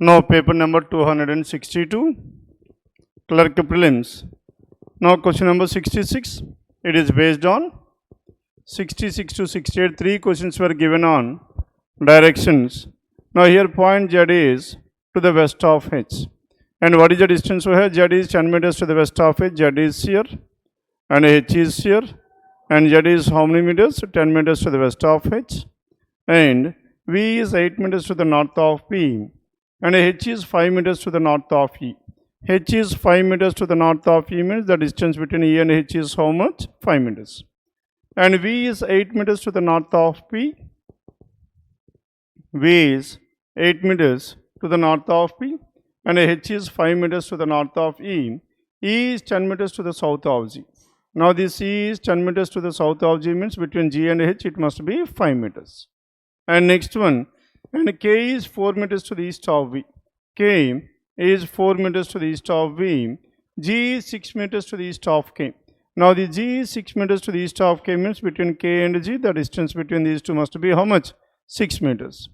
Now paper number 262, Clerk Prelims. Now question number 66, it is based on 66 to 68, 3 questions were given on directions. Now here point Z is to the west of H. And what is the distance we have? Z is 10 meters to the west of H, Z is here, and H is here. And Z is how many meters? 10 meters to the west of H. And V is 8 meters to the north of P. And H is 5 meters to the north of E. H is 5 meters to the north of E means the distance between E and H is how much? 5 meters. And V is 8 meters to the north of P. V is 8 meters to the north of P. And H is 5 meters to the north of E. E is 10 meters to the south of G. Now this E is 10 meters to the south of G means between G and H it must be 5 meters. And next one, and K is 4 meters to the east of V. K is 4 meters to the east of V. G is 6 meters to the east of K. Now the G is 6 meters to the east of K means between K and G the distance between these two must be how much? 6 meters.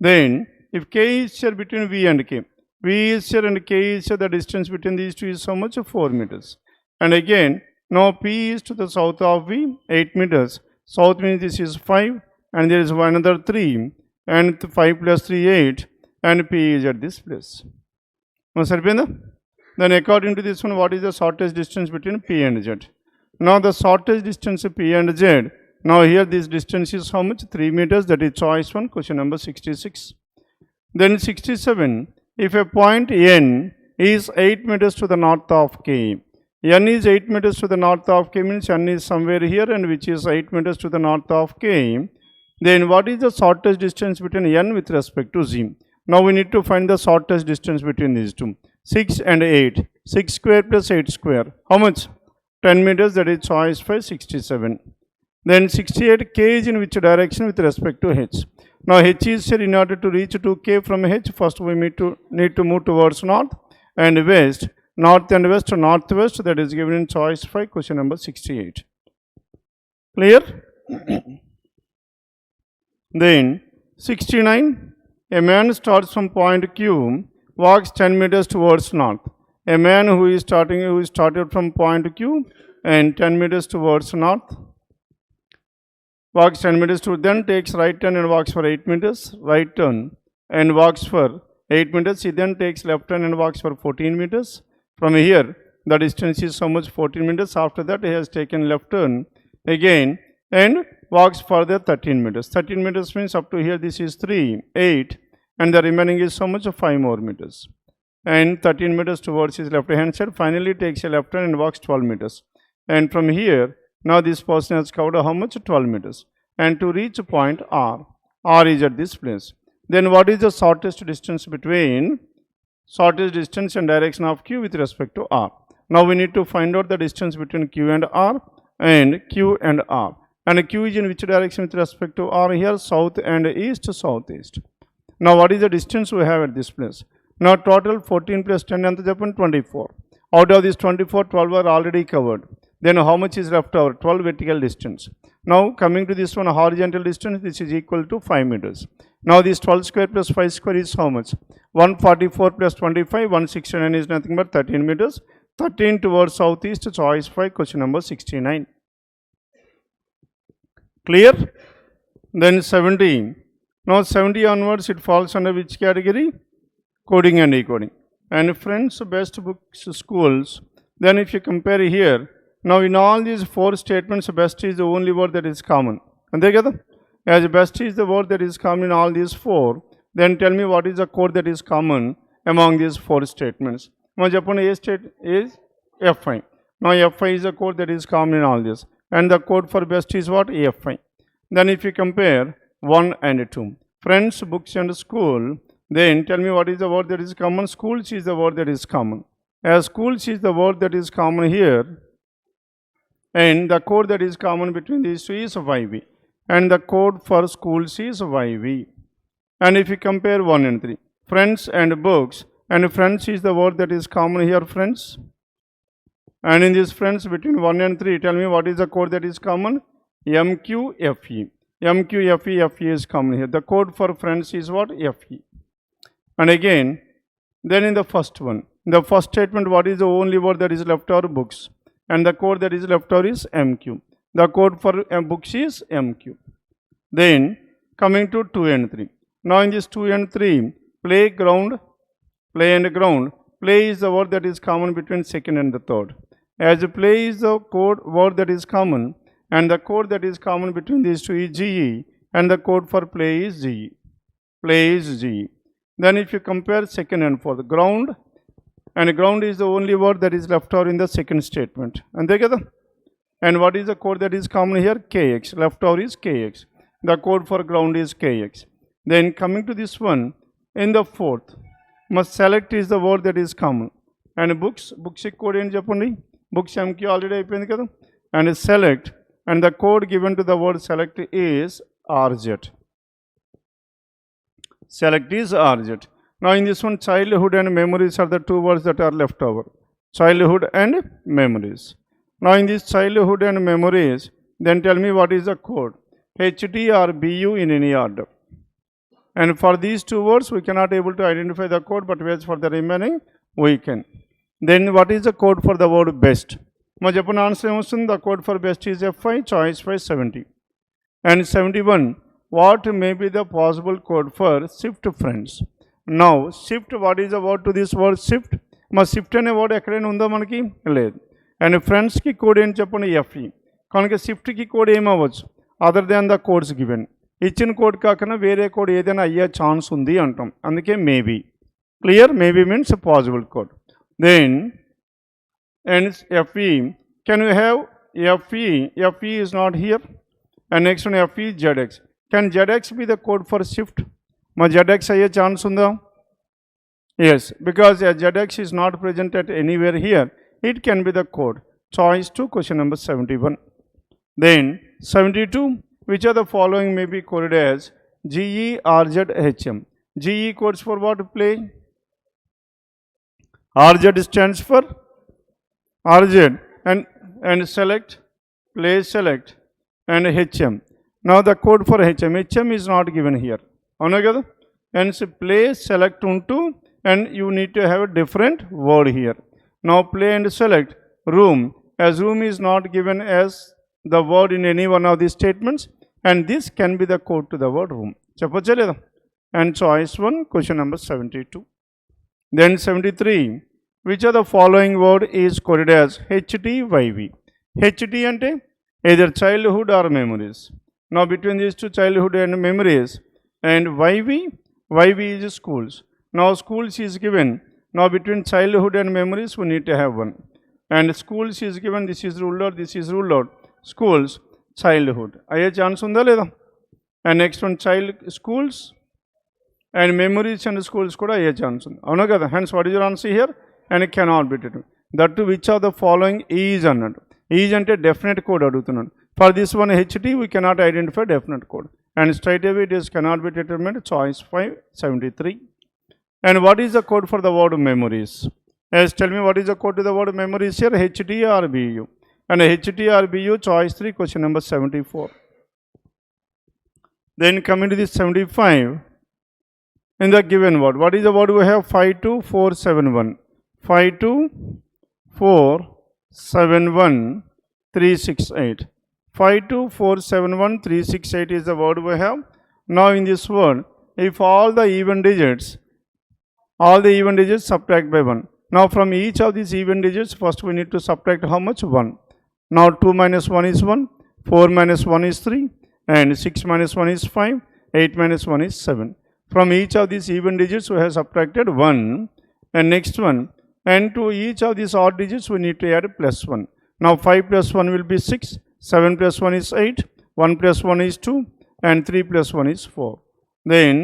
Then if K is here between V and K, V is here and K is here, the distance between these two is how much? 4 meters. And again, now P is to the south of V, 8 meters. South means this is 5 and there is another 3 and 5 plus 3, 8 and P is at this place. Then according to this one, what is the shortest distance between P and Z? Now the shortest distance of P and Z, now here this distance is how much? 3 meters, that is choice 1, question number 66. Then 67, if a point N is 8 meters to the north of K, N is 8 meters to the north of K means N is somewhere here and which is 8 meters to the north of K, then what is the shortest distance between N with respect to Z? Now we need to find the shortest distance between these two. 6 and 8. 6 square plus 8 square. How much? 10 meters, that is choice 5, 67. Then 68, K is in which direction with respect to H? Now H is here. In order to reach to K from H, first we need to move towards north and west. North and west to northwest, that is given in choice 5, question number 68. Clear? Then 69, a man starts from point Q, walks 10 meters towards north. A man who started from point Q and 10 meters towards north, walks 10 meters to, then takes right turn and walks for 8 meters, right turn and walks for 8 meters. He then takes left turn and walks for 14 meters. From here, the distance is so much 14 meters. After that, he has taken left turn again and walks further 13 meters. 13 meters means up to here, this is 3, 8, and the remaining is so much of 5 more meters. And 13 meters towards his left hand side, finally takes a left turn and walks 12 meters. And from here, now this person has covered how much? 12 meters. And to reach point R, R is at this place. Then what is the shortest distance between shortest distance and direction of Q with respect to R? Now we need to find out the distance between Q and R and Q and R. And Q is in which direction with respect to R? Here, south and east, southeast. Now what is the distance we have at this place? Now total 14 plus 10 and 24. Out of this 24, 12 are already covered. Then how much is left over? 12 vertical distance. Now coming to this one horizontal distance, this is equal to 5 meters. Now this 12 square plus 5 square is how much? 144 plus 25, 169 is nothing but 13 meters. 13 towards southeast, choice 5, question number 69. Clear? Then 70. Now 70 onwards, it falls under which category? Coding and decoding. And friends, best books, schools. Then if you compare here, now in all these 4 statements, best is the only word that is common. And together, as best is the word that is common in all these 4, then tell me what is the code that is common among these 4 statements. Now Japan A state is F5. Now F5 is the code that is common in all this. And the code for best is what? F5. Then if you compare 1 and 2, friends, books and school, then tell me what is the word that is common. Schools is the word that is common. As schools is the word that is common here, and the code that is common between these two is YV. And the code for schools is YV. And if you compare 1 and 3, friends and books, and friends is the word that is common here, friends. And in this friends between 1 and 3, tell me what is the code that is common? MQFE. MQFE, FE is common here. The code for friends is what? FE. And again, then in the first one, in the first statement, what is the only word that is left over? Books. And the code that is left over is MQ. The code for books is MQ. Then coming to 2 and 3. Now in this 2 and 3, playground, play and ground. Play is the word that is common between second and the third. As play is the code word that is common, and the code that is common between these two is GE, and the code for play is GE. Play is GE. Then if you compare second and fourth, ground, and ground is the only word that is left over in the second statement. And together. And what is the code that is common here? KX. Left over is KX. The code for ground is KX. Then coming to this one, in the fourth, must select is the word that is common. And books code in Japan, books MQ already అయిపోయింది కదా. And select, and the code given to the word select is RZ. Select is RZ. Now in this one, childhood and memories are the two words that are left over. Childhood and memories. Now in this childhood and memories, then tell me what is the code. HT or BU in any order. And for these two words, we cannot able to identify the code, but whereas for the remaining, we can. Then what is the code for the word best? My Japan answer was the code for best is F5, choice 570. And 71, what may be the possible code for shift friends? Now, shift, what is the word to this word shift? My shift and a word ekkadaina unda manaki ledhu. And friends ki code em cheppandi FE. Kanuka shift ki code em avvachu other than the codes given. ఇచ్చిన code కాకుండా వేరే code ఏదైనా అయ్యే chance ఉంది అంటాం. అందుకే maybe. Clear? Maybe means possible code. Then and FE, can you have FE? FE is not here. And next one FE ZX. Can ZX be the code for shift? మా ZX అయ్యే ఛాన్స్ ఉందా? Yes, because ZX is not present at anywhere here. It can be the code. Choice 2, question number 71. Then 72, which are the following may be coded as GE, RZ, HM. GE codes for what? Play. RZ stands for RZ and select, play select, and HM. Now the code for HM is not given here. Another, and play select unto, and you need to have a different word here. Now play and select room, as room is not given as the word in any one of these statements, and this can be the code to the word room. Chapachaleda. And choice 1, question number 72. Then 73, which of the following word is coded as HTYV? HT ante either childhood or memories. Now between these two, childhood and memories, and YV is schools. Now schools is given. Now between childhood and memories, we need to have one. And schools is given, this is ruled out, this is ruled out. Schools, childhood. అయ్యే ఛాన్స్ ఉందా లేదా? And next one schools and memories and schools కూడా అయ్యే chance ఉంది. అవునా కదా? Hence what is your answer here? And cannot be determined. That to which of the following is అన్నాడు. ఈజ్ అంటే డెఫినెట్ కోడ్ అడుగుతున్నాడు. For this one HT we cannot identify definite code. And straight away it is cannot be determined. Choice 5, 73. And what is the code for the word memories? Yes, tell me what is the code to the word memories here? HT or BU? And HT or BU, choice 3, question number 74. Then coming to this 75, in the given word, what is the word we have? 52471. 52471 368 is the word we have. Now in this word, if all the even digits subtract by 1. Now from each of these even digits, first we need to subtract how much? 1. Now 2 minus 1 is 1, 4 minus 1 is 3, and 6 minus 1 is 5, 8 minus 1 is 7. From each of these even digits, we have subtracted 1. And next one, and to each of these odd digits, we need to add plus 1. Now 5 plus 1 will be 6, 7 plus 1 is 8, 1 plus 1 is 2, and 3 plus 1 is 4. Then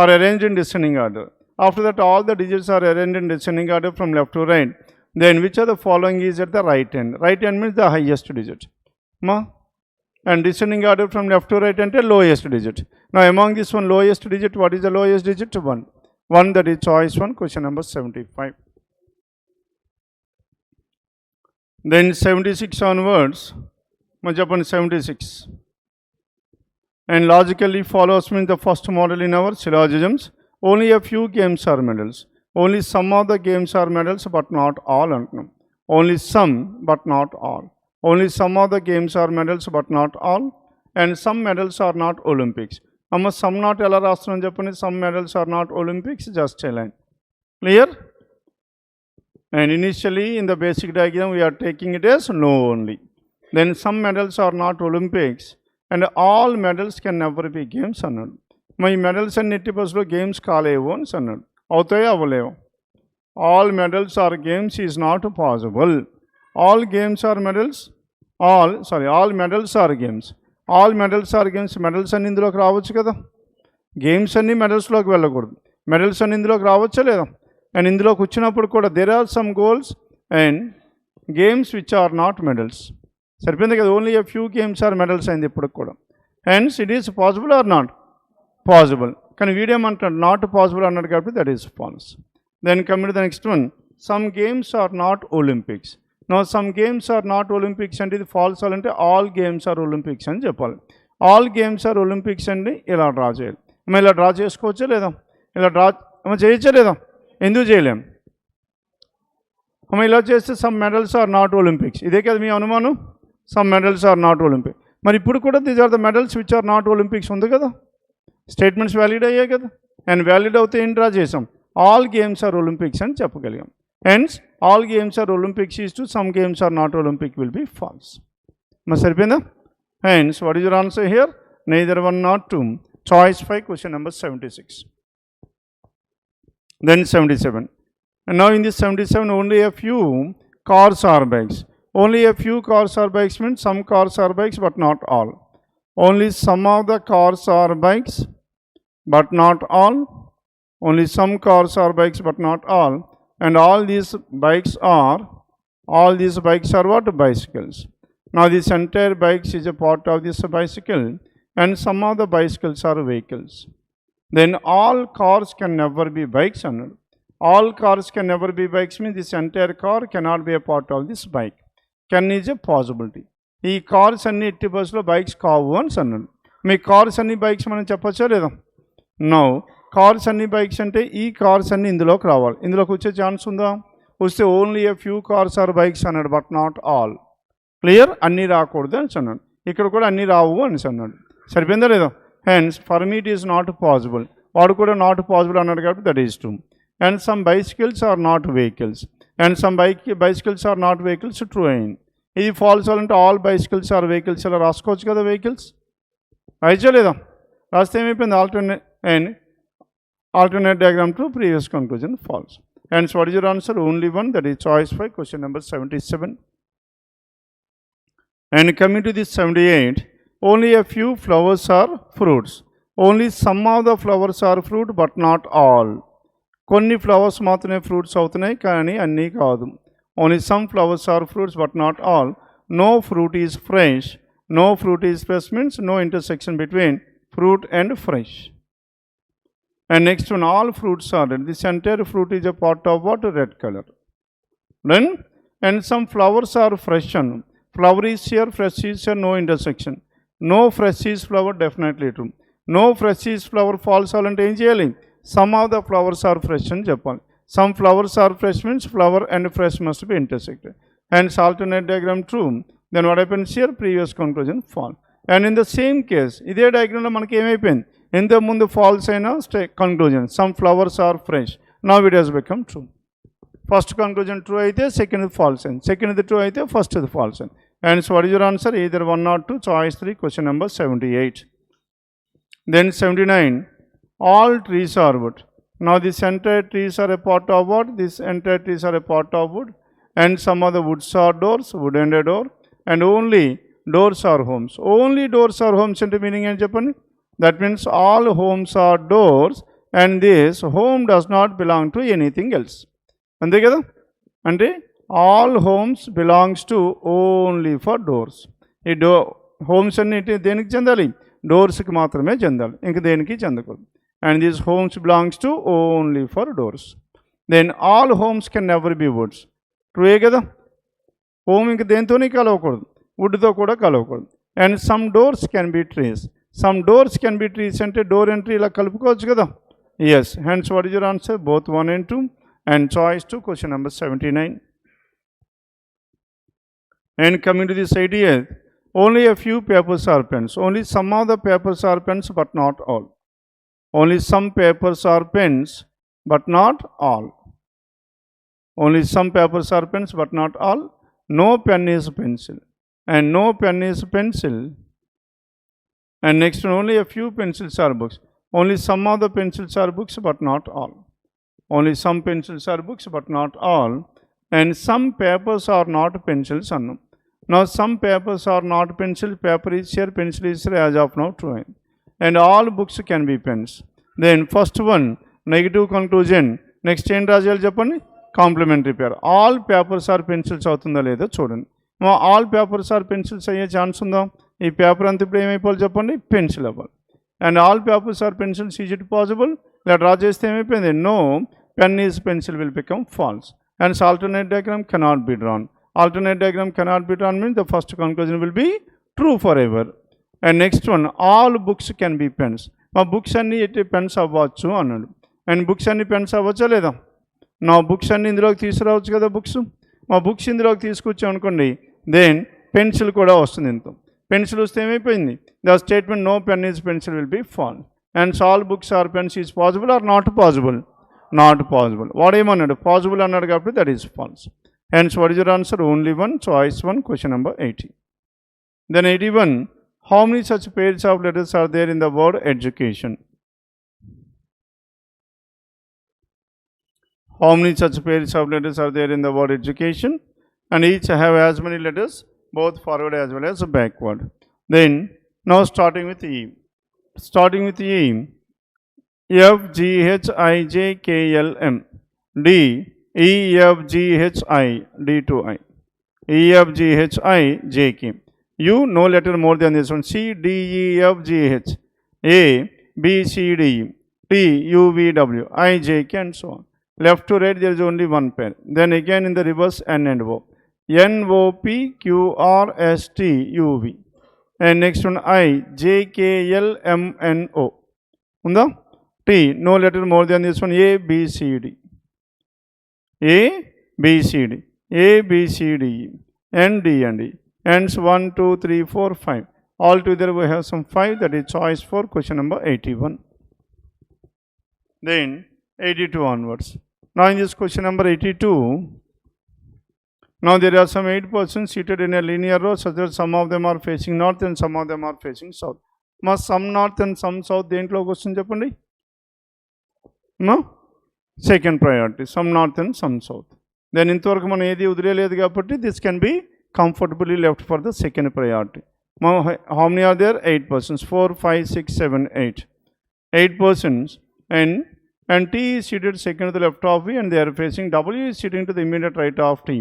are arranged in descending order. After that, all the digits are arranged in descending order from left to right. Then which of the following is at the right end? Right end means the highest digit. And descending order from left to right and the lowest digit. Now among this one lowest digit, what is the lowest digit? 1. 1, that is choice 1, question number 75. Then 76 onwards, Japan 76. And logically follows means the first model in our syllogisms. Only a few games are medals. Only some of the games are medals but not all అంటున్నాం. Only some but not all. Only some of the games are medals but not all. And some medals are not Olympics. అమ్మ some not ఎలా రాస్తున్నాం చెప్పండి. Some medals are not Olympics, just a line. Clear? And initially in the basic diagram we are taking it as no only. Then some medals are not Olympics and all medals can never be games అన్నాడు. మా ఈ medals అన్ని ఎట్టి బస్సులో games కాలేవు అని అన్నాడు. అవుతాయో అవ్వలేవు. All medals are games is not possible. All games are medals. All medals are games. All medals are games. Medals అన్ని ఇందులోకి రావచ్చు కదా. గేమ్స్ అన్ని మెడల్స్లోకి వెళ్ళకూడదు. మెడల్స్ అన్ని ఇందులోకి రావచ్చా లేదా? అండ్ ఇందులోకి వచ్చినప్పుడు కూడా there are some goals and games which are not medals. సరిపోయింది కదా. Only a few games are medals అయింది ఇప్పుడు కూడా. Hence it is possible or not possible. కానీ వీడేమంటాడు నాట్ పాసిబుల్ అన్నాడు కాబట్టి that is false. Then coming to the next one, some games are not Olympics. No some games are not Olympics అంటే ఇది falls అంటే ఆల్ గేమ్స్ ఆర్ ఒలింపిక్స్ అని చెప్పాలి. All games are Olympics అండి ఇలా draw చేయాలి. అమ్మ ఇలా డ్రా చేసుకోవచ్చా లేదా? ఇలా డ్రా చేయొచ్చా లేదా? ఎందుకు చేయలేం? అమ్మ ఇలా చేస్తే some medals are not Olympics. ఇదే కదా మీ అనుమానం. Some medals are not Olympic. మరి ఇప్పుడు కూడా these are the medals which are not Olympics ఉంది కదా. స్టేట్మెంట్స్ వ్యాలిడ్ అయ్యాయి కదా. అండ్ వ్యాలిడ్ అవుతే ఏం డ్రా చేసాం? ఆల్ గేమ్స్ ఆర్ ఒలింపిక్స్ అని చెప్పగలిగాం. Hence all games are Olympics is true some games are not Olympic will be false. మరి సరిపోయిందా? Hence what is your answer here? Neither 1 nor 2. Choice 5, question number 76. Then 77. And now in this 77 only a few cars or bikes. Only a few cars or bikes means some cars or bikes but not all. Only some of the cars or bikes but not all. Only some cars or bikes but not all. And all these bikes are what? Bicycles. Now this entire bikes is a part of this bicycle and some of the bicycles are vehicles. Then all cars can never be bikes. All cars can never be bikes means this entire car cannot be a part of this bike. Can is a possibility. ఈ cars అన్ని ఎట్టి బస్సులో bikes కావు అని అన్నాడు. మీ cars అన్ని bikes మనం చెప్పచ్చా లేదా? నో. కార్స్ అన్ని బైక్స్ అంటే ఈ కార్స్ అన్ని ఇందులోకి రావాలి. ఇందులోకి వచ్చే ఛాన్స్ ఉందా? వస్తే only a few cars are bikes అన్నాడు బట్ నాట్ ఆల్. క్లియర్? అన్నీ రాకూడదు అని అన్నాడు. ఇక్కడ కూడా అన్నీ రావు అని అన్నాడు. సరిపోయిందా లేదా? Hence for me it is not possible. వాడు కూడా నాట్ పాసిబుల్ అన్నాడు కాబట్టి that is true. And some bicycles are not vehicles. And some bicycles are not vehicles true అయింది. ఇది ఫాల్స్ అంటే ఆల్ బైసికల్స్ ఆర్ వెహికల్స్ ఇలా రాసుకోవచ్చు కదా. వెహికల్స్ రాయచ్చా లేదా? రాస్తే ఏమైపోయింది? alternate diagram to previous conclusion false. Hence what is your answer? Only one, that is choice 5, question number 77. And coming to this 78, only a few flowers are fruits. Only some of the flowers are fruit but not all. కొన్ని flowers మాత్రమే fruits అవుతున్నాయి కానీ అన్నీ కాదు. Only some flowers are fruits but not all. No fruit is fresh. No fruit is fresh means no intersection between fruit and fresh. And next one, all fruits are red. This entire fruit is a part of what? Red color. Then, and some flowers are fresh. Flower is here, fresh is here, no intersection. No fresh is flower, definitely true. No fresh is flower, false all and angel. Some of the flowers are fresh and Japan. Some flowers are fresh means flower and fresh must be intersected. Hence alternate diagram true. Then what happens here? Previous conclusion false. And in the same case, ఇదే diagram లో మనకి ఏమైపోయింది? ఇంత ముందు false అయినా conclusion some flowers are fresh. Now it has become true. First conclusion true అయితే second false అయింది. Second true అయితే ఫస్ట్ ఫాల్స్ అయింది. And what is your answer? Either 1 or 2. Choice 3, question number 78. Then 79, all trees are wood. Now this entire trees are a part of what? This entire trees are a part of wood. And some of the woods are doors, wood and a door. And only doors are homes. Only doors are homes into meaning and Japan. That means all homes are doors and this home does not belong to anything else. Ante kada? Ante all homes belongs to only for doors. ఈ homes అన్నిటి దేనికి చెందాలి? డోర్స్కి మాత్రమే చెందాలి, ఇంక దేనికి చెందకూడదు. And these homes belongs to only for doors. Then all homes can never be woods. ట్రూయే కదా. హోమ్ ఇంక దేనితోనే కలవకూడదు, వుడ్తో కూడా కలవకూడదు. And some doors can be trees. Some doors can be trees అంటే డోర్ ఎంట్రీ ఇలా కలుపుకోవచ్చు కదా. Yes. Hence, what is your answer? Both 1 and 2. And choice 2, question number 79. And coming to this idea, only a few papers are pens. Only some of the papers are pens, but not all. Only some papers are pens, but not all. Only some papers are pens, but not all. No pen is pencil. And no pen is pencil. And next one, only a few pencils are books. Only some of the pencils are books, but not all. Only some pencils are books, but not all. And some papers are not pencils. Now some papers are not pencil. Paper is here, pencil is here as of now true. And all books can be pens. Then first one, negative conclusion. Next end రాజాలు చెప్పండి, complementary pair. All papers are pencils అవుతుందా లేదా చూడండి. All papers are pencils అయ్యే ఛాన్స్ ఉందా? ఈ paper అంతా ఇప్పుడు ఏమైపోవాలి చెప్పండి, పెన్సిల్ అవ్వాలి. And all papers are pencils, is it possible? ఇలా డ్రా చేస్తే ఏమైపోయింది? No, pen is pencil will become false. And so alternate diagram cannot be drawn. Alternate diagram cannot be drawn means the first conclusion will be true forever. And next one, all books can be pens. మా books అన్నీ pens అవ్వచ్చు అన్నాడు. And books అన్ని pens అవ్వచ్చా లేదా? నా books అన్ని ఇందులోకి తీసుకురావచ్చు కదా బుక్స్. మా బుక్స్ ఇందులోకి తీసుకొచ్చాం అనుకోండి, దెన్ పెన్సిల్ కూడా వస్తుంది. ఇంత పెన్సిల్ వస్తే ఏమైపోయింది? The statement no pen is pencil will be fall. And all books are pens is possible or not possible? Not possible. What ఏమన్నాడు? పాసిబుల్ అన్నాడు కాబట్టి that is false. Hence what is your answer? Only 1, choice 1, question number 80. Then 81, how many such pairs of letters are there in the word education? How many such pairs of letters are there in the word education? And each have as many letters, both forward as well as backward. Then now starting with E. Starting with E, F G H I J K L M D E F G H I D to I E F G H I J K. U, no letter more than this one. C D E F G H A B C D T U V W I J K and so on. Left to right there is only one pair. Then again in the reverse N and O. N O P Q R S T U V. And next one I J K L M N O. Unda? T, no letter more than this one. A, B, C, D. A, B, C, D. A, B, C, D. N, D, and E. Ends 1, 2, 3, 4, 5. Altogether we have some 5. That is choice 4, question number 81. Then 82 onwards. Now in this question number 82, now there are some 8 persons seated in a linear row such that some of them are facing north and some of them are facing south. Some north and some south దేంట్లోకి వస్తుంది చెప్పండి? No? Second priority, some north and some south. Then ఇంతవరకు మనం ఏది వదిలేదు కాబట్టి this can be comfortably left for the second priority. How many are there? 8 persons. 4, 5, 6, 7, 8. 8 persons and T is seated second to the left of V and they are facing. W is sitting to the immediate right of T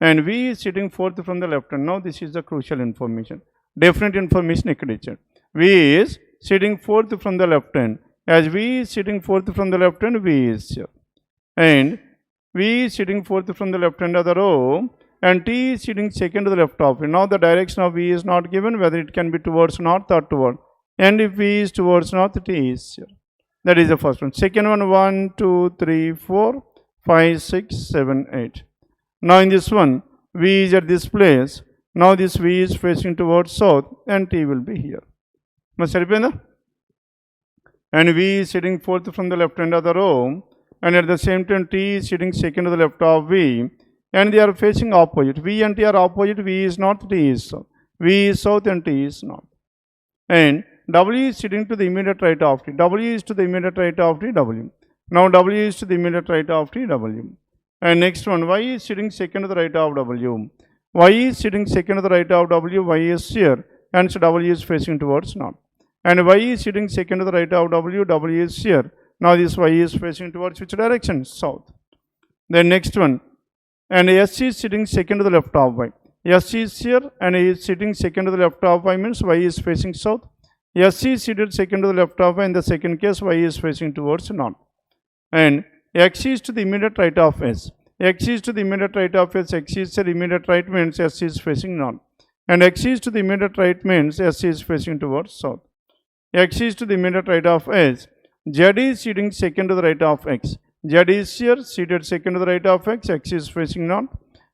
and V is sitting fourth from the left hand. Now this is the crucial information. Definite information ఇక్కడ ఇచ్చాడు. V is sitting fourth from the left hand. As V is sitting fourth from the left hand, V is here. And V is sitting fourth from the left hand of the row and T is sitting second to the left of it. Now the direction of V is not given, whether it can be towards north or toward. And if V is towards north, T is here. That is the first one. Second one, 1, 2, 3, 4, 5, 6, 7, 8. Now in this one, V is at this place. Now this V is facing towards south and T will be here. Must I and V is sitting fourth from the left hand of the row and at the same time T is sitting second to the left of V and they are facing opposite. V and T are opposite. V is north, T is south. V is south and T is north. And W is sitting to the immediate right of T. W is to the immediate right of T, W. Now W is to the immediate right of T, W. And next one, Y is sitting second to the right of W. Y is sitting second to the right of W, Y is here and so W is facing towards north. And Y is sitting second to the right of W, W is here. Now this Y is facing towards which direction? South. Then next one, and S is sitting second to the left of Y. S is here and he is sitting second to the left of Y means Y is facing south. S is seated second to the left of Y. In the second case, Y is facing towards north. And X is to the immediate right of S. X is to the immediate right of S. X is the immediate right means S is facing north. And X is to the immediate right means S is facing towards south. X is to the immediate right of S. Z is sitting second to the right of X. Z is here seated second to the right of X. X is facing north.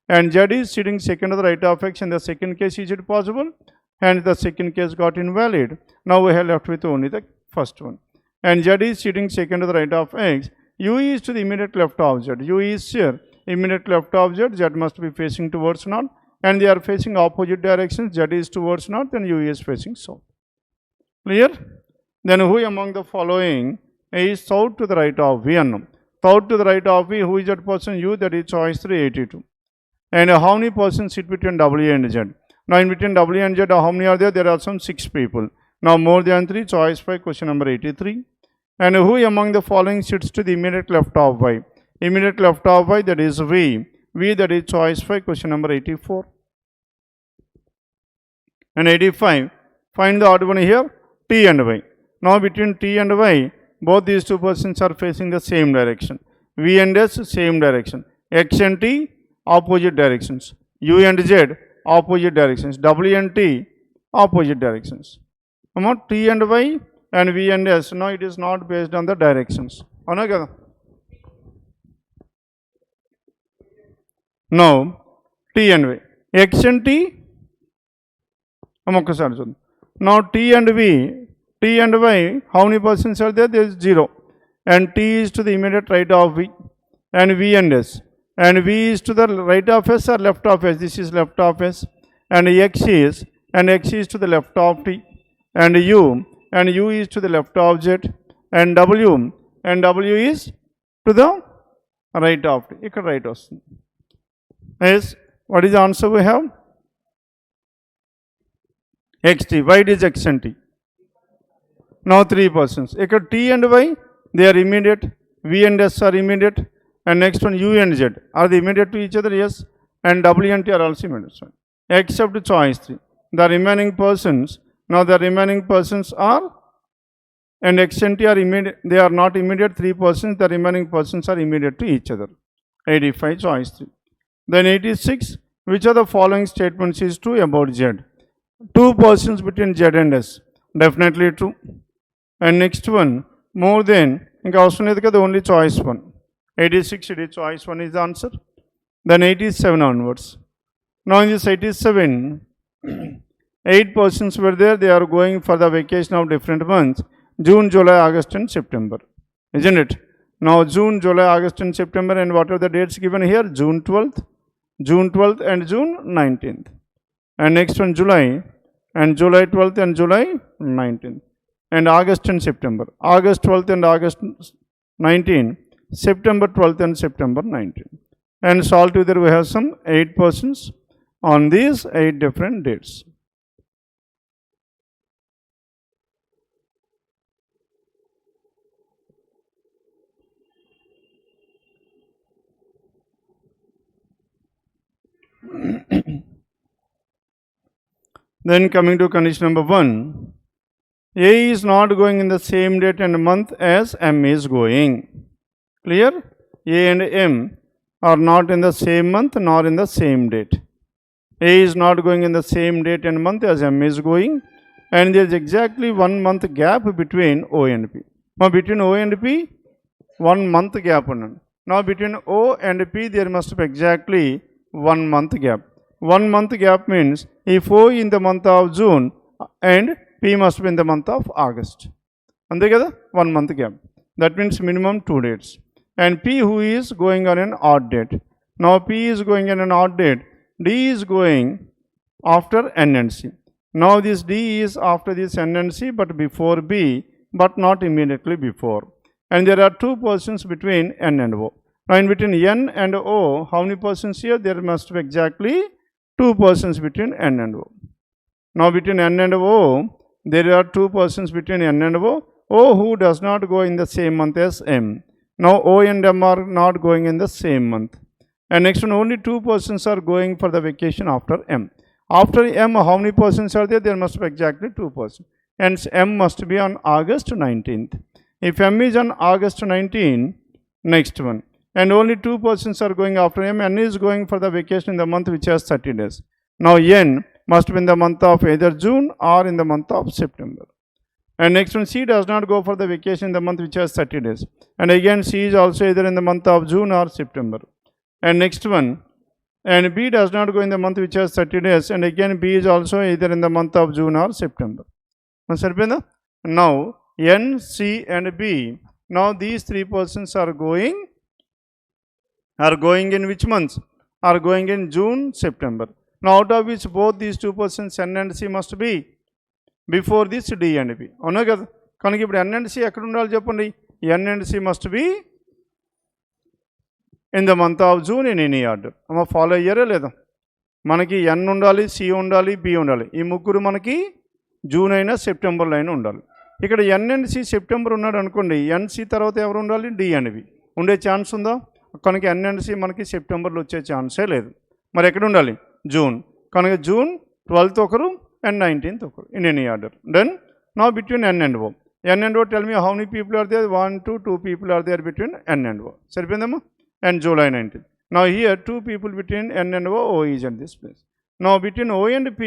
And Z is sitting second to the right of X. In the second case, is it possible? And the second case got invalid. Now we have left with only the first one. And Z is sitting second to the right of X. U is to the immediate left of Z. U is here immediate left of Z. Z must be facing towards north. And they are facing opposite directions. Z is towards north and U is facing south. Clear? Then who among the following is south to the right of V unknown? South to the right of V, who is that person? U, that is choice 382. And how many persons sit between W and Z? Now in between W and Z, how many are there? There are some 6 people. Now more than 3, choice 5, question number 83. And who among the following sits to the immediate left of Y? Immediate left of Y, that is V. V, that is choice 5, question number 84. And 85, find the odd one here, T and Y. Now between T and Y, both these two persons are facing the same direction. V and S, same direction. X and T, opposite directions. U and Z, opposite directions. W and T, opposite directions. T and Y and V and S, no, it is not based on the directions. No, T and Y. X and T, now T and V, T and Y, how many persons are there? There is 0. And T is to the immediate right of V. And V and S. And V is to the right of S or left of S? This is left of S. And X is to the left of T. And U is to the left of Z. And W is to the right of T. Ikkada right vastundi. Yes, what is the answer we have? XT. Why it is X and T? Now 3 persons. Ikkada T and Y, they are immediate. V and S are immediate. And next one, U and Z. Are they immediate to each other? Yes. And W and T are also immediate. Except choice 3. The remaining persons, now the remaining persons are, and X and T are immediate, they are not immediate 3 persons, the remaining persons are immediate to each other. 85, choice 3. Then 86, which of the following statements is true about Z? 2 persons between Z and S. Definitely true. And next one, more than, the only choice 1. 86, it is choice 1 is the answer. Then 87 onwards. Now in this 87, 8 persons were there, they are going for the vacation of different months, June, July, August and September. Isn't it? Now June, July, August and September, and what are the dates given here? June 12th and June 19th. And next one, July, and July 12th and July 19th. And August and September. August 12th and August 19th. September 12th and September 19th. And so altogether we have some 8 persons on these 8 different dates. Then coming to condition number 1, A is not going in the same date and month as M is going. Clear? A and M are not in the same month nor in the same date. A is not going in the same date and month as M is going, and there is exactly 1 month gap between O and P. Now between O and P, 1 month gap. Now between O and P, there must be exactly 1 month gap. 1 month gap means if O in the month of June and P must be in the month of August. And together 1 month gap. That means minimum 2 dates. And P who is going on an odd date. Now P is going on an odd date. D is going after N and C. Now this D is after this N and C but before B, but not immediately before. And there are 2 persons between N and O. Now in between N and O, how many persons here? There must be exactly 2 persons between N and O. Now between N and O, there are 2 persons between N and O. O who does not go in the same month as M. Now O and M are not going in the same month. And next one, only 2 persons are going for the vacation after M. After M, how many persons are there? There must be exactly 2 persons. Hence M must be on August 19th. If M is on August 19th, next one. And only 2 persons are going after M. N is going for the vacation in the month which has 30 days. Now N must be in the month of either June or in the month of September. And next one, C does not go for the vacation in the month which has 30 days. And again, C is also either in the month of June or September. And next one, and B does not go in the month which has 30 days. And again, B is also either in the month of June or September. Now, N, C and B, now these three persons are going in which months? Are going in June, September. Now, out of which both these two persons, N and C, must be before this D and B. అవునా కదా? కనుక ఇప్పుడు N and C ఎక్కడ ఉండాలి చెప్పండి? N and C must be in the month of June in any order. అమ్మ follow అయ్యారా లేదా? మనకి N ఉండాలి, C ఉండాలి, B ఉండాలి. ఈ ముగ్గురు మనకి జూన్ అయినా సెప్టెంబర్లో అయినా ఉండాలి. ఇక్కడ N and C సెప్టెంబర్ ఉన్నాడు అనుకోండి, NC తర్వాత ఎవరు ఉండాలి? D and B. ఉండే ఛాన్స్ ఉందా? కనుక N and C మనకి సెప్టెంబర్లో వచ్చే ఛాన్సే లేదు. మరి ఎక్కడ ఉండాలి? జూన్. కనుక జూన్ 12th ఒకరు and 19th ఒకరు in any order. Then now between N and O. N and O, tell me how many people are there? 1, 2, 2 people are there between N and O. సరిపోయిందమ్మా? And July 19th. Now here 2 people between N and O is at this place. Now between O and P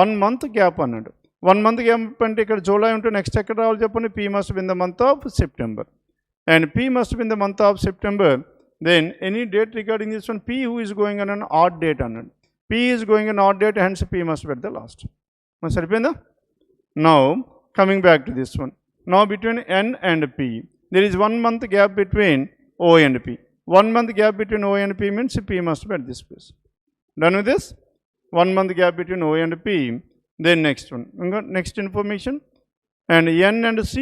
1 month gap అన్నాడు. 1 month gap అంటే ఇక్కడ July ఉంటే next ఎక్కడ రావాలి చెప్పండి? P must be in the month of September. And P must be in the month of September. Then any date regarding this one, P who is going on an odd date అన్నాడు. P is going on odd date, hence P must be at the last. సరిపోయిందా? Now coming back to this one. Now between N and P, there is 1 month gap between O and P. 1 month gap between O and P means P must be at this place. Done with this? 1 month gap between O and P. Then next one. Next information. And N and C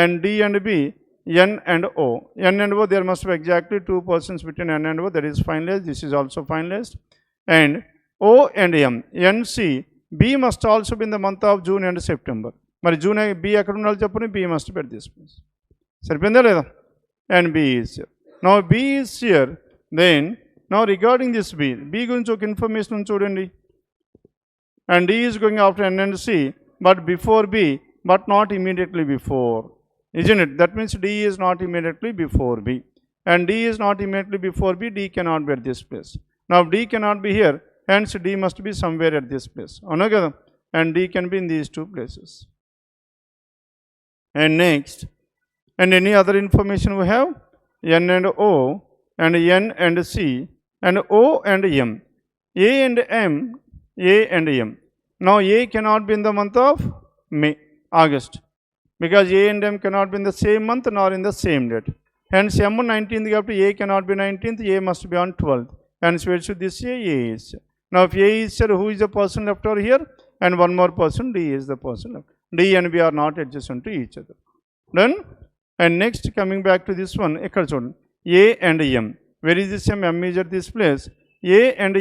and D and B, N and O. N and O, there must be exactly 2 persons between N and O. That is finalized. This is also finalized. And O and M, N, C, B must also be in the month of June and September. మరి June B ఎక్కడ ఉండాలి చెప్పండి? B must be at this place. సరిపోయిందా లేదా? And B is here. Now B is here. Then now regarding this B గురించి ఒక information చూడండి. And D is going after N and C, but before B, but not immediately before. Isn't it? That means D is not immediately before B. And D is not immediately before B, D cannot be at this place. Now D cannot be here, hence D must be somewhere at this place. అవునా కదా? And D can be in these two places. And next, and any other information we have? N and O, and N and C, and O and M. A and M, A and M. Now A cannot be in the month of May, August, because A and M cannot be in the same month nor in the same date. Hence M 19th gap to A cannot be 19th, A must be on 12th. Hence where should this say? A is. Now if A is here, who is the person left over here? And one more person, D is the person left. D and B are not adjacent to each other. Done? And next coming back to this one, ekkada chudandi. A and M. Where is this M? M is at this place. A and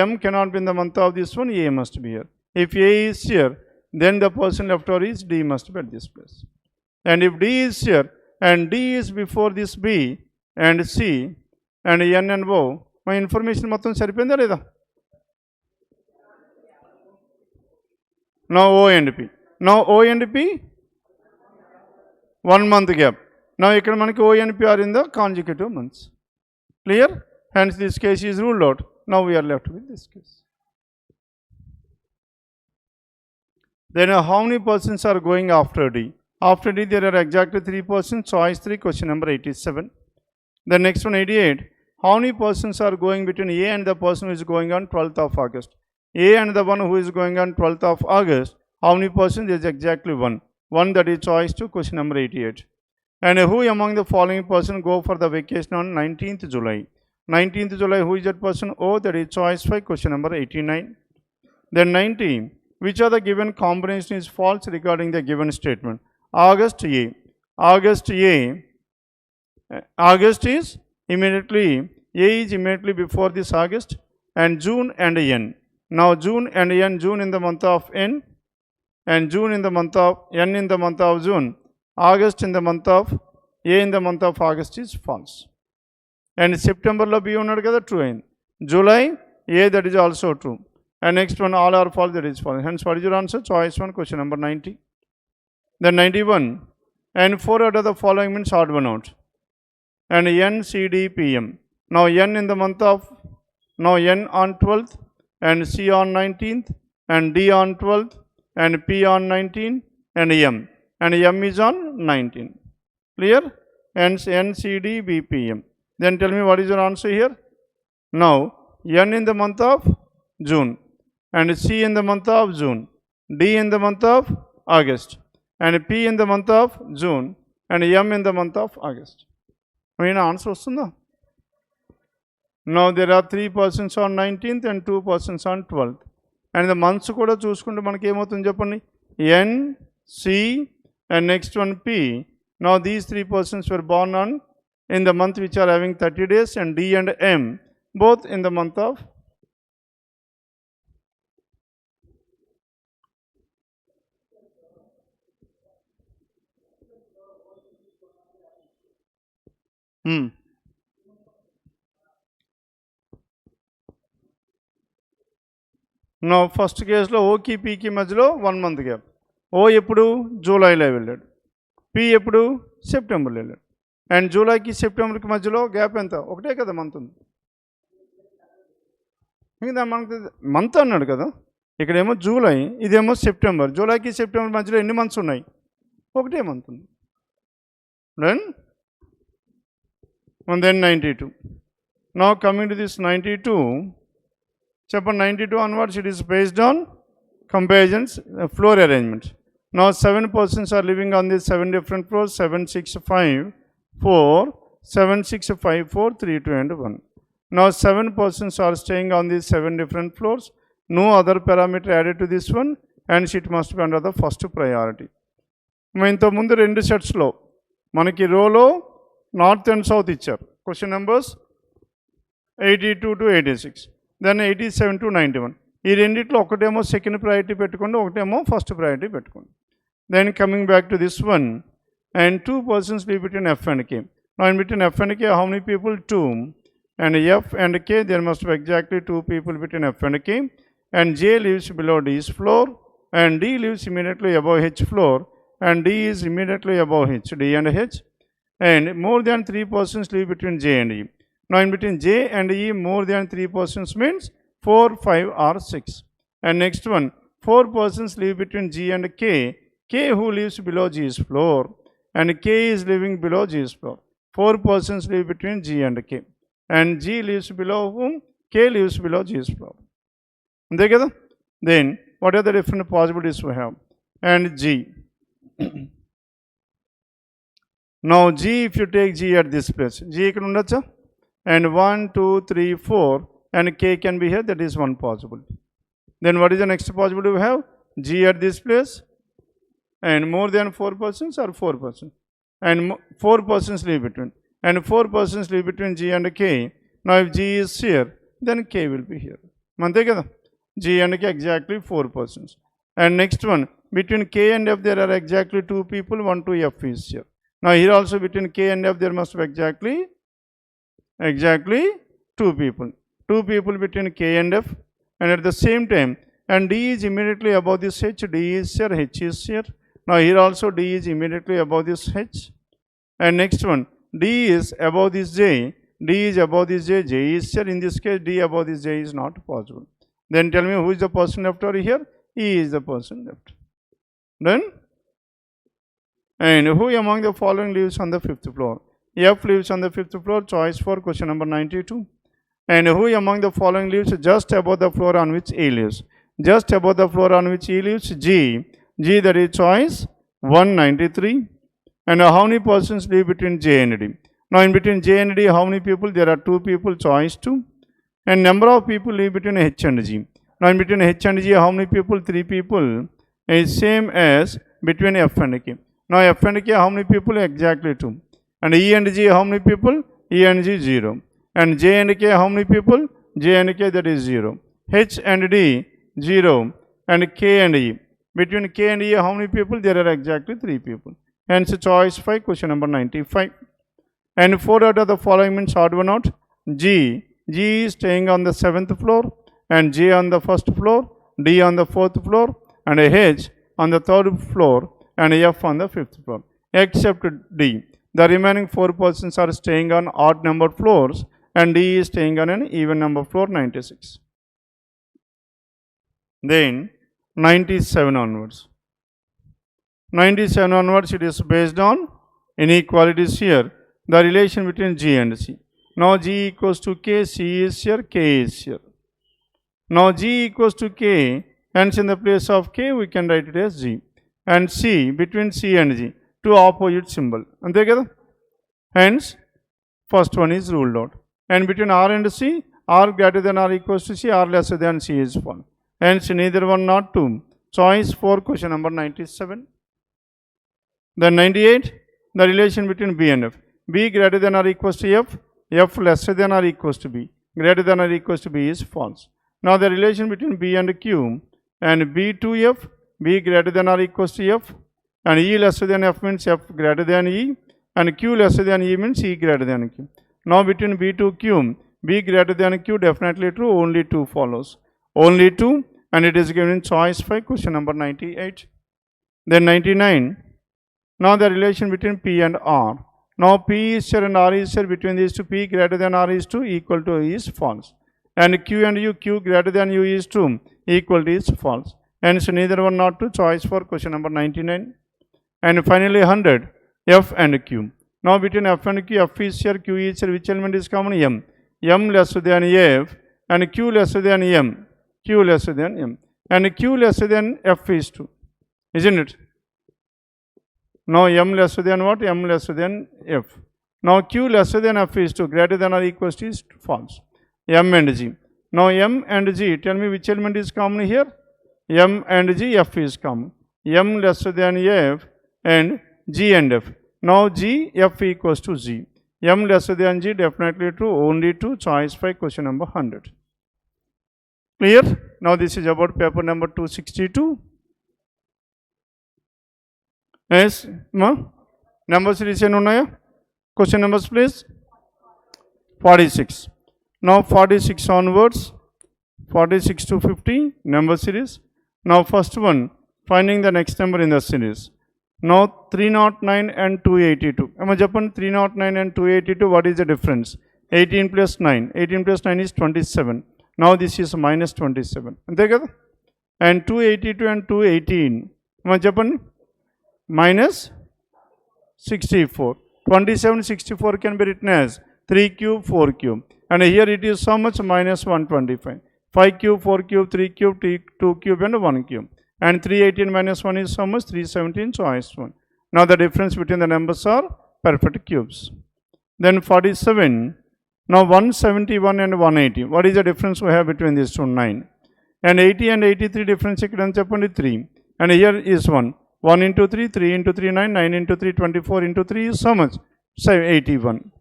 M cannot be in the month of this one, A must be here. If A is here, then the person left over is D must be at this place. And if D is here, and D is before this B and C and N and O, my information మొత్తం సరిపోయిందా లేదా? Now O and P. Now O and P, 1 month gap. Now ఇక్కడ మనకి O and P are in the consecutive months. Clear? Hence this case is ruled out. Now we are left with this case. Then how many persons are going after D? After D there are exactly 3 persons. Choice 3, question number 87. The next one, 88. How many persons are going between A and the person who is going on 12th of August? A and the one who is going on 12th of August, how many persons? There is exactly 1. 1, that is choice 2, question number 88. And who among the following person go for the vacation on 19th July? 19th July, who is that person? O, that is choice 5, question number 89. Then 90. Which of the given combination is false regarding the given statement? August A. August is immediately, A is immediately before this August, and June and N. Now June and N, June in the month of N, and June in the month of N in the month of June, August in the month of A in the month of August is false. And September lo B unnadu kada, true ayin. July A, that is also true. And next one, all are false, that is false. Hence what is your answer? Choice 1, question number 90. Then 91. And 4 out of the following means odd one out. And N, C, D, P, M. Now N in the month of, now N on 12th, and C on 19th, and D on 12th, and P on 19th, and M is on 19. Clear? And N, C, D, B, P, M. Then tell me what is your answer here? Now, N in the month of June, and C in the month of June, D in the month of August, and P in the month of June, and M in the month of August. I mean, answer vastunda. Now, there are 3 persons on 19th and 2 persons on 12th. And the months kuda chuskunte manaki emoutundi cheppandi? N, C, and next one P. Now, these 3 persons were born on in the month which are having 30 days, and D and M both in the month of Now, first case లో ఓకి పీకి మధ్యలో 1 month gap. ఓ ఎప్పుడు జూలైలో వెళ్ళాడు, P ఎప్పుడు సెప్టెంబర్లో వెళ్ళాడు. And జూలైకి సెప్టెంబర్కి మధ్యలో గ్యాప్ ఎంత? ఒకటే కదా మంత్ ఉంది. ఇంకా మనకి మంత్ అన్నాడు కదా, ఇక్కడేమో జూలై, ఇదేమో సెప్టెంబర్. జూలైకి సెప్టెంబర్ మధ్యలో ఎన్ని మంత్స్ ఉన్నాయి? ఒకటే మంత్ ఉంది. Then 92. Now coming to this 92, chapter 92 onwards, it is based on comparisons, floor arrangement. Now 7 persons are living on these 7 different floors: 7, 6, 5, 4, 7, 6, 5, 4, 3, 2, and 1. Now 7 persons are staying on these 7 different floors. No other parameter added to this one, and it must be under the first priority. ఇంతకు ముందు 2 సెట్స్లో మనకి రోలో north and south ఇచ్చారు. Question numbers 82 to 86, then 87 to 91. ఈ రెండిట్లో ఒకటేమో second priority పెట్టుకోండి, ఒకటేమో ఫస్ట్ ప్రయారిటీ పెట్టుకోండి. Then coming back to this one, and 2 persons live between F and K. Now in between F and K, how many people? 2. And F and K, there must be exactly 2 people between F and K. And J lives below D's floor, and D lives immediately above H floor, and D is immediately above H, D and H. And more than 3 persons live between J and E. Now in between J and E, more than 3 persons means 4, 5 or 6. And next one, 4 persons live between G and K. K who lives below G's floor, and K is living below G's floor. 4 persons live between G and K, and G lives below whom? K lives below G's floor. Ante kada? Then what are the different possibilities we have? And G. Now G, if you take G at this place, G ikkada undacha, and 1, 2, 3, 4, and K can be here. That is one possibility. Then what is the next possibility we have? G at this place, and more than 4 persons or 4 persons, and 4 persons live between, and 4 persons live between G and K. Now if G is here, then K will be here. Ante kada? G and K exactly 4 persons. And next one, between K and F there are exactly 2 people, 1, 2, F is here. Now here also between K and F there must be exactly 2 people. 2 people between K and F, and at the same time, and D is immediately above this H, D is here, H is here. Now here also D is immediately above this H. And next one, D is above this J, D is above this J, J is here. In this case, D above this J is not possible. Then tell me who is the person left over here? E is the person left. Then, and who among the following lives on the 5th floor? F lives on the 5th floor, choice for question number 92. And who among the following lives just above the floor on which E lives? Just above the floor on which E lives, G. G, that is choice 193. And how many persons live between J and D? Now in between J and D, how many people? There are 2 people, choice 2. And number of people live between H and G. Now in between H and G, how many people? 3 people. Is same as between F and K. Now F and K, how many people? Exactly 2. And E and G, how many people? E and G, 0. And J and K, how many people? J and K, that is 0. H and D, 0. And K and E. Between K and E, how many people? There are exactly 3 people. Hence choice 5, question number 95. And 4 out of the following means odd one out. G is staying on the 7th floor, and J on the 1st floor, D on the 4th floor, and H on the 3rd floor, and F on the 5th floor, except D. The remaining 4 persons are staying on odd number floors, and D is staying on an even number floor, 96. Then 97 onwards. 97 onwards it is based on inequalities here. The relation between G and C. Now G equals to K, C is here, K is here. Now G equals to K, hence in the place of K we can write it as G. And C, between C and G, two opposite symbol. Ante kada? Hence, first one is ruled out. And between R and C, R greater than or equals to C, R lesser than C is 1. Hence, neither one nor two. Choice 4, question number 97. Then 98, the relation between B and F. B greater than or equals to F, F lesser than or equals to B. Greater than or equals to B is false. Now the relation between B and Q and B to F, B greater than or equals to F, and E lesser than F means F greater than E, and Q lesser than E means E greater than Q. Now between B to Q, B greater than Q, definitely true, only 2 follows. Only 2, and it is given in choice 5, question number 98. Then 99, now the relation between P and R. Now P is here and R is here, between these two, P greater than R is 2, equal to E is false. And Q and U, Q greater than U is 2, equal to is false. Hence neither one not to, choice for question number 99. And finally 100, F and Q. Now between F and Q, F is here, Q is here, which element is common? M. M lesser than F and Q lesser than M. Q lesser than M. And Q lesser than F is 2. Isn't it? Now M lesser than what? M lesser than F. Now Q lesser than F is 2, greater than or equals to is false. M and G. Now M and G, tell me which element is common here? M and G, F is common. M lesser than F and G and F. Now G, F equals to G. M lesser than G, definitely true, only 2, choice 5, question number 100. Clear? Now this is about paper number 262. Yes, number series unnaya? Question numbers please. 46. Now 46 onwards, 46 to 50, number series. Now first one, finding the next number in the series. Now 309 and 282. Am I Japan 309 and 282, what is the difference? 18 plus 9. 18 plus 9 is 27. Now this is minus 27. And 282 and 218. Am I Japan? Minus 64. 27, 64 can be written as 3 cube, 4 cube. And here it is so much? Minus 125. 5 cube, 4 cube, 3 cube, 2 cube and 1 cube. And 318 minus 1 is so much? 317, choice 1. Now the difference between the numbers are perfect cubes. Then 47. Now 171 and 180. What is the difference we have between these two? 9. And 80 and 83 difference is 3. And here is 1. 1 into 3, 3 into 3, 9, 9 into 3, 24 into 3 is so much? 81.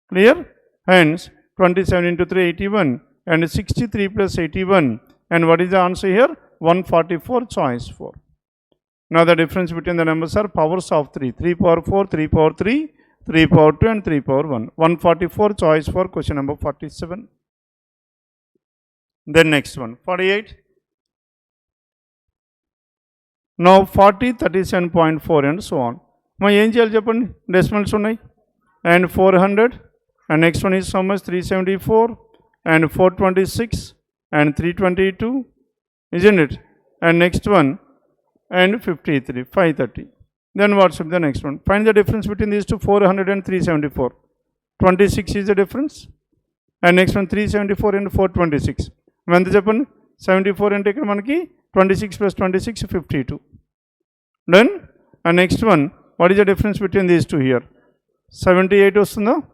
Clear? Hence, 27 into 3, 81. And 63 plus 81. And what is the answer here? 144, choice 4. Now the difference between the numbers are powers of 3. 3 power 4, 3 power 3, 3 power 2 and 3 power 1. 144, choice 4, question number 47. Then next one, 48. Now 40, 37.4 and so on. My angel Japan decimals unnai. And 400. And next one is so much? 374 and 426 and 322. Isn't it? And next one and 53, 530. Then what's the next one? Find the difference between these two, 400 and 374. 26 is the difference. And next one 374 and 426. When the Japan 74 and take manaki 26 plus 26, 52. Done? And next one, what is the difference between these two here? 78 vastunda?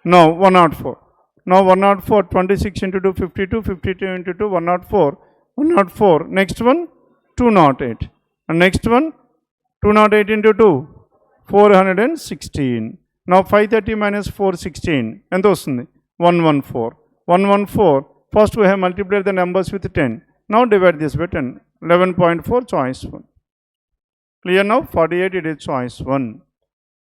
No, 104. Now 104, 26 into 2, 52, 52 into 2, 104, 104. Next one, 208. And next one, 208 into 2, 416. Now 530 minus 416. And those 114. 114. First we have multiplied the numbers with 10. Now divide this by 10. 11.4, choice 1. Clear now? 48, it is choice 1.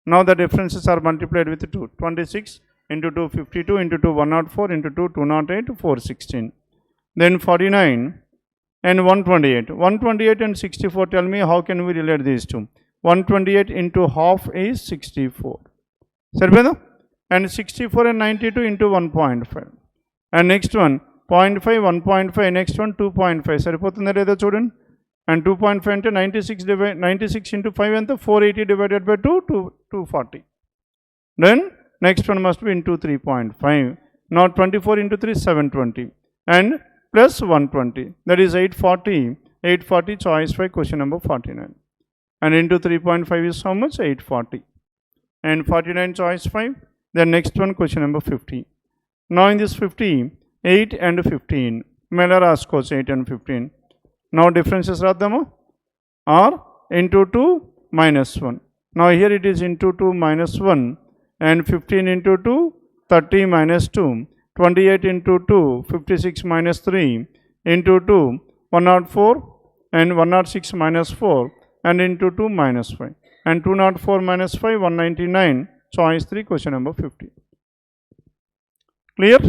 Now the differences are multiplied with 2. 26 into 2, 52 into 2, 104 into 2, 208, 416. Then 49 and 128. 128 and 64, tell me how can we relate these two? 128 into half is 64. And 64 and 92 into 1.5. And next one, 0.5, 1.5, next one 2.5. Saripotunda ledha chudandi. and 2.5 అంటే 96 into 5 ఎంత 480 divided by 2 240. Then next one must be into 3.5. Now 24 into 3 720 and plus 120, that is 840. 840 choice 5 question number 49, and into 3.5 is how much 840 and 49 choice 5. Then next one question number 50. Now in this 50 8 and 15 mela raskos 8 and 15. Now differences raddama or into 2 minus 1. Now here it is into 2 minus 1 and 15 into 2 30 minus 2, 28 into 2 56 minus 3 into 2 104 and 106 minus 4 and into 2 minus 5 and 204 minus 5 199 choice 3 question number 50. Clear?